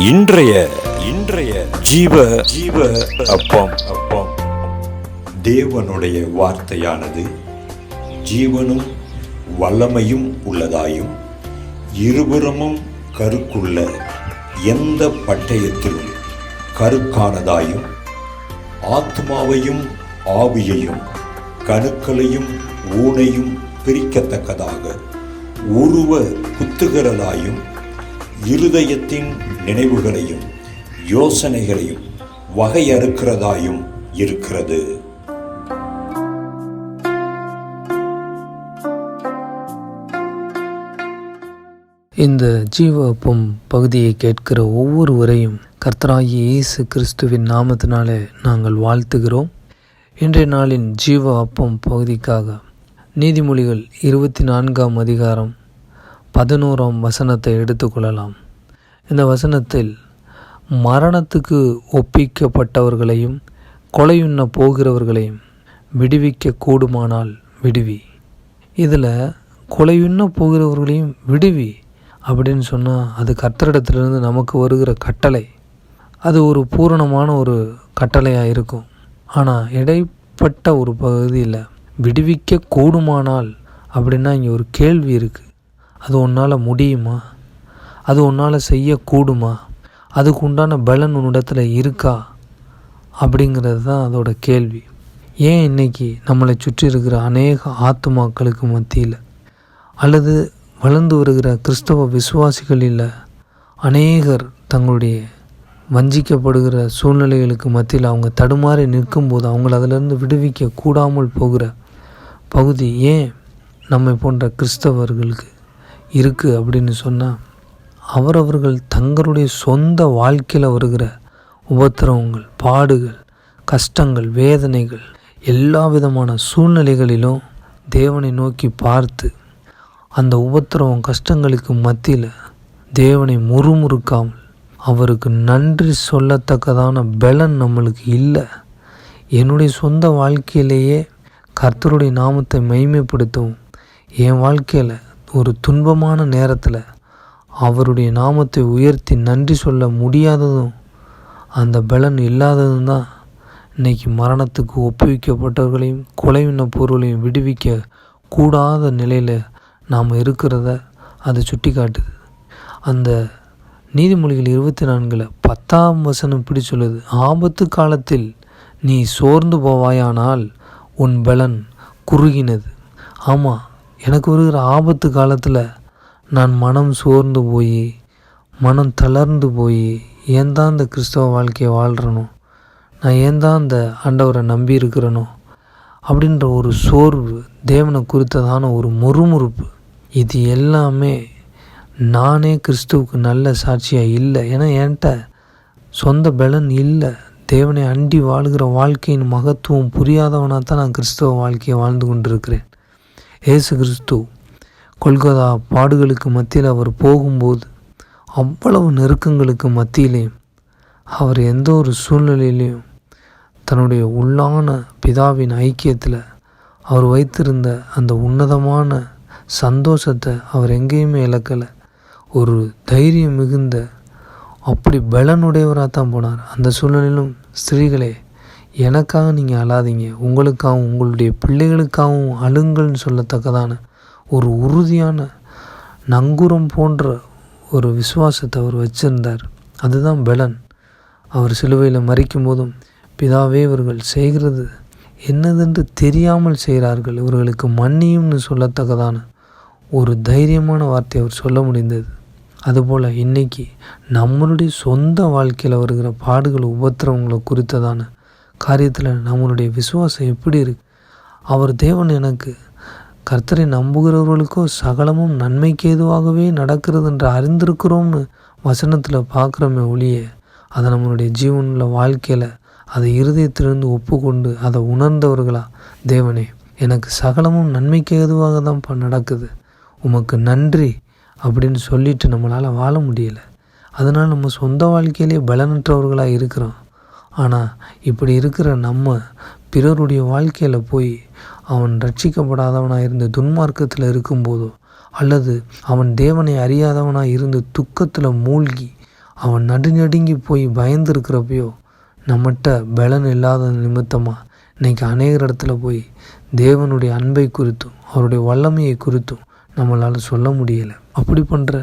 இன்றைய இன்றைய ஜீவ ஜீவ அப்பம் அப்பம் தேவனுடைய வார்த்தையானது ஜீவனும் வல்லமையும் உள்ளதாயும் இருபுறமும் கருக்குள்ள எந்த பட்டயத்திலும் கருக்கானதாயும் ஆத்மாவையும் ஆவியையும் கணுக்களையும் ஊனையும் பிரிக்கத்தக்கதாக உருவ குத்துகிறதாயும் இருதயத்தின் நினைவுகளையும் யோசனைகளையும் வகையறுக்கிறதாயும் இருக்கிறது. இந்த ஜீவ அப்பம் பகுதியை கேட்கிற ஒவ்வொருவரையும் கர்த்தராகிய இயேசு கிறிஸ்துவின் நாமத்தினாலே நாங்கள் வாழ்த்துகிறோம். இன்றைய நாளின் ஜீவ அப்பம் பகுதிக்காக நீதிமொழிகள் 24ஆம் அதிகாரம் 11ஆம் வசனத்தை எடுத்துக்கொள்ளலாம். இந்த வசனத்தில் மரணத்துக்கு ஒப்பிக்கப்பட்டவர்களையும் கொலையுண்ண போகிறவர்களையும் விடுவிக்க கூடுமானால் விடுவி. இதில் கொலையுண்ண போகிறவர்களையும் விடுவி அப்படின்னு சொன்னால் அது கர்த்தரிடத்திலிருந்து நமக்கு வருகிற கட்டளை. அது ஒரு பூரணமான ஒரு கட்டளையாக இருக்கும். ஆனால் இடைப்பட்ட ஒரு பகுதியில் விடுவிக்க கூடுமானால் அப்படின்னா இங்கே ஒரு கேள்வி இருக்குது. அது உன்னால் முடியுமா? அது உன்னால் செய்யக்கூடுமா? அதுக்கு உண்டான பலன் உன்னிடத்தில் இருக்கா? அப்படிங்கிறது தான் அதோட கேள்வி. ஏன் இன்றைக்கி நம்மளை சுற்றி இருக்கிற அநேக ஆத்துமாக்களுக்கு மத்தியில் அல்லது வளர்ந்து வருகிற கிறிஸ்தவ விசுவாசிகளில் அநேகர் தங்களுடைய வஞ்சிக்கப்படுகிற சூழ்நிலைகளுக்கு மத்தியில் அவங்க தடுமாறி நிற்கும்போது அவங்கள அதிலிருந்து விடுவிக்க கூடாமல் போகிற பகுதி ஏன் நம்மை போன்ற கிறிஸ்தவர்களுக்கு இருக்குது அப்படின்னு சொன்னால், அவரவர்கள் தங்களுடைய சொந்த வாழ்க்கையில் வருகிற உபத்திரவங்கள், பாடுகள், கஷ்டங்கள், வேதனைகள், எல்லா விதமான சூழ்நிலைகளிலும் தேவனை நோக்கி பார்த்து அந்த உபத்திரவம் கஷ்டங்களுக்கு மத்தியில் தேவனை முறுமுறுக்காமல் அவருக்கு நன்றி சொல்லத்தக்கதான பலன் நம்மளுக்கு இல்லை. என்னுடைய சொந்த வாழ்க்கையிலேயே கர்த்தருடைய நாமத்தை மகிமைப்படுத்தவும், என் வாழ்க்கையில் ஒரு துன்பமான நேரத்தில் அவருடைய நாமத்தை உயர்த்தி நன்றி சொல்ல முடியாததும் அந்த பலன் இல்லாததும் தான் இன்றைக்கி மரணத்துக்கு ஒப்புவிக்கப்பட்டவர்களையும் கொலையுண்ண பொருளையும் விடுவிக்க கூடாத நிலையில் நாம் இருக்கிறத அது சுட்டி காட்டுது. அந்த நீதிமொழிகள் 24 10ஆம் வசனம் இப்படி சொல்லுது, ஆபத்து காலத்தில் நீ சோர்ந்து போவாயானால் உன் பலன் குறுகினது. ஆமாம், எனக்கு வருகிற ஆபத்து காலத்தில் நான் மனம் சோர்ந்து போய் மனம் தளர்ந்து போய் ஏன் தான் இந்த கிறிஸ்தவ வாழ்க்கையை வாழ்கிறனோ, நான் ஏன் தான் இந்த ஆண்டவரை நம்பி இருக்கிறனோ அப்படின்ற ஒரு சோர்வு, தேவனை குறித்ததான ஒரு முறுமுறுப்பு, இது எல்லாமே நானே கிறிஸ்துவுக்கு நல்ல சாட்சியாக இல்லை. ஏன்னா என்கிட்ட சொந்த பலன் இல்லை. தேவனை அண்டி வாழ்கிற வாழ்க்கையின் மகத்துவம் புரியாதவனாக தான் நான் கிறிஸ்தவ வாழ்க்கையை வாழ்ந்து கொண்டிருக்கிறேன். இயேசு கிறிஸ்து கொல்கொதா பாடுகளுக்கு மத்தியில் அவர் போகும்போது அவ்வளவு நெருக்கங்களுக்கு மத்தியிலையும் அவர் எந்த ஒரு சூழ்நிலையிலையும் தன்னுடைய உள்ளான பிதாவின் ஐக்கியத்தில் அவர் வைத்திருந்த அந்த உன்னதமான சந்தோஷத்தை அவர் எங்கேயுமே இழக்கலை. ஒரு தைரியம் மிகுந்த அப்படி பலனுடையவராக தான் போனார். அந்த சூழ்நிலையிலும் ஸ்திரீகளே, எனக்காக நீங்கள் அழாதீங்க, உங்களுக்காகவும் உங்களுடைய பிள்ளைகளுக்காகவும் அழுங்கள்னு சொல்லத்தக்கதான ஒரு உறுதியான நங்கூரம் போன்ற ஒரு விசுவாசத்தை அவர் வச்சிருந்தார். அதுதான் பலன். அவர் சிலுவையில் மரிக்கும் போதும், பிதாவே இவர்கள் செய்கிறது என்னதென்று தெரியாமல் செய்கிறார்கள், இவர்களுக்கு மன்னியும்னு சொல்லத்தக்கதான ஒரு தைரியமான வார்த்தை அவர் சொல்ல முடிந்தது. அதுபோல் இன்றைக்கி நம்மளுடைய சொந்த வாழ்க்கையில் வருகிற பாடுகள், உபத்திரவங்களை குறித்ததான காரியத்தில் நம்மளுடைய விசுவாசம் எப்படி இருக்குது? அவர் தேவன் எனக்கு கர்த்தரை நம்புகிறவர்களுக்கோ சகலமும் நன்மைக்கு ஏதுவாகவே நடக்கிறது என்று அறிந்திருக்கிறோம்னு வசனத்தில் பார்க்குறோமே ஒழிய, அதை நம்மளுடைய ஜீவனுள்ள வாழ்க்கையில் அதை இருதயத்திலிருந்து ஒப்புக்கொண்டு அதை உணர்ந்தவர்களா, தேவனே எனக்கு சகலமும் நன்மைக்கு ஏதுவாக தான் நடக்குது, உமக்கு நன்றி அப்படின்னு சொல்லிட்டு நம்மளால் வாழ முடியலை. அதனால் நம்ம சொந்த வாழ்க்கையிலே பலனற்றவர்களாக இருக்கிறோம். ஆனால் இப்படி இருக்கிற நம்ம பிறருடைய வாழ்க்கையில் போய் அவன் ரட்சிக்கப்படாதவனாக இருந்து துன்மார்க்கத்தில் இருக்கும்போதோ அல்லது அவன் தேவனை அறியாதவனாக இருந்து துக்கத்தில் மூழ்கி அவன் நடுங்கி போய் பயந்துருக்கிறப்பையோ நம்மகிட்ட பலன் இல்லாத நிமித்தமாக இன்றைக்கி அநேகர் இடத்துல போய் தேவனுடைய அன்பை குறித்தும் அவருடைய வல்லமையை குறித்தும் நம்மளால் சொல்ல முடியலை. அப்படி பண்ணுற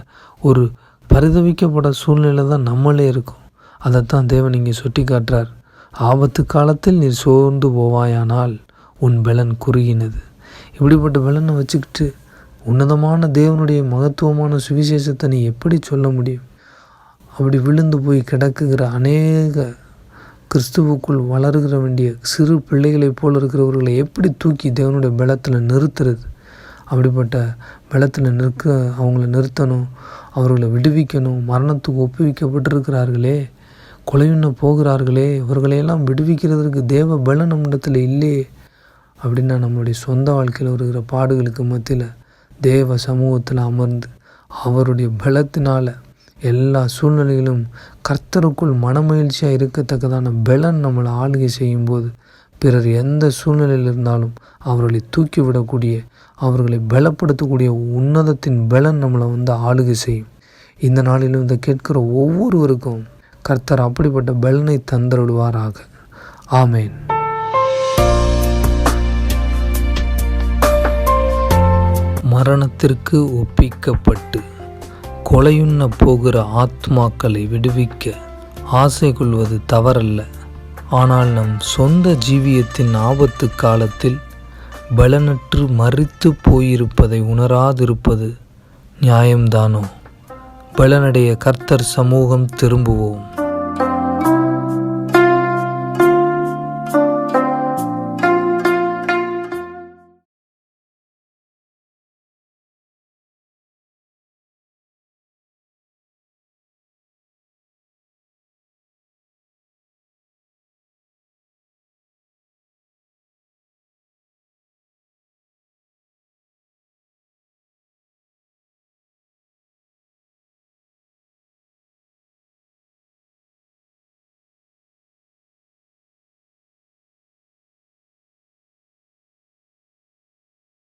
ஒரு பரிதவிக்கப்பட சூழ்நிலை தான் நம்மளே இருக்கும். அதைத்தான் தேவன் இங்கே சுட்டி காட்டுறார். ஆபத்து காலத்தில் நீ சோர்ந்து போவாயானால் உன் பலன் குறுகினது. இப்படிப்பட்ட பலனை வச்சுக்கிட்டு உன்னதமான தேவனுடைய மகத்துவமான சுவிசேஷத்தை நீ எப்படி சொல்ல முடியும்? அப்படி விழுந்து போய் கிடக்குகிற அநேக கிறிஸ்துவுக்குள் வளருகிற வேண்டிய சிறு பிள்ளைகளைப் போல் இருக்கிறவர்களை எப்படி தூக்கி தேவனுடைய பலத்தில் நிறுத்துறது? அப்படிப்பட்ட பலத்தில் அவங்கள நிறுத்தணும், அவர்களை விடுவிக்கணும். மரணத்துக்கு ஒப்புவிக்கப்பட்டிருக்கிறார்களே, கொலையுண்ண போகிறார்களே, இவர்களையெல்லாம் விடுவிக்கிறதுக்கு தேவ பலன் நம்மிடத்தில் இல்லையே அப்படின்னா நம்மளுடைய சொந்த வாழ்க்கையில் வருகிற பாடுகளுக்கு மத்தியில் தேவ சமூகத்தில் அமர்ந்து அவருடைய பலத்தினால் எல்லா சூழ்நிலைகளும் கர்த்தருக்குள் மனமகிழ்ச்சியாக இருக்கத்தக்கதான பலன் நம்மளை ஆளுகை செய்யும்போது பிறர் எந்த சூழ்நிலையில் இருந்தாலும் அவர்களை தூக்கிவிடக்கூடிய, அவர்களை பலப்படுத்தக்கூடிய உன்னதத்தின் பலன் நம்மளை ஆளுகை செய்யும். இந்த நாளிலும் இதை கேட்கிற ஒவ்வொருவருக்கும் கர்த்தர் அப்படிப்பட்ட பலனை தந்தருள்வாராக. ஆமேன். மரணத்திற்கு ஒப்பிக்கப்பட்டு கொலையுண்ண போகிற ஆத்மாக்களை விடுவிக்க ஆசை கொள்வது தவறல்ல. ஆனால் நம் சொந்த ஜீவியத்தின் ஆபத்து காலத்தில் பலனற்று மரித்து போயிருப்பதை உணராதிருப்பது நியாயம்தானோ? பலனடைய கர்த்தர் சமூகம் திரும்புவோம்.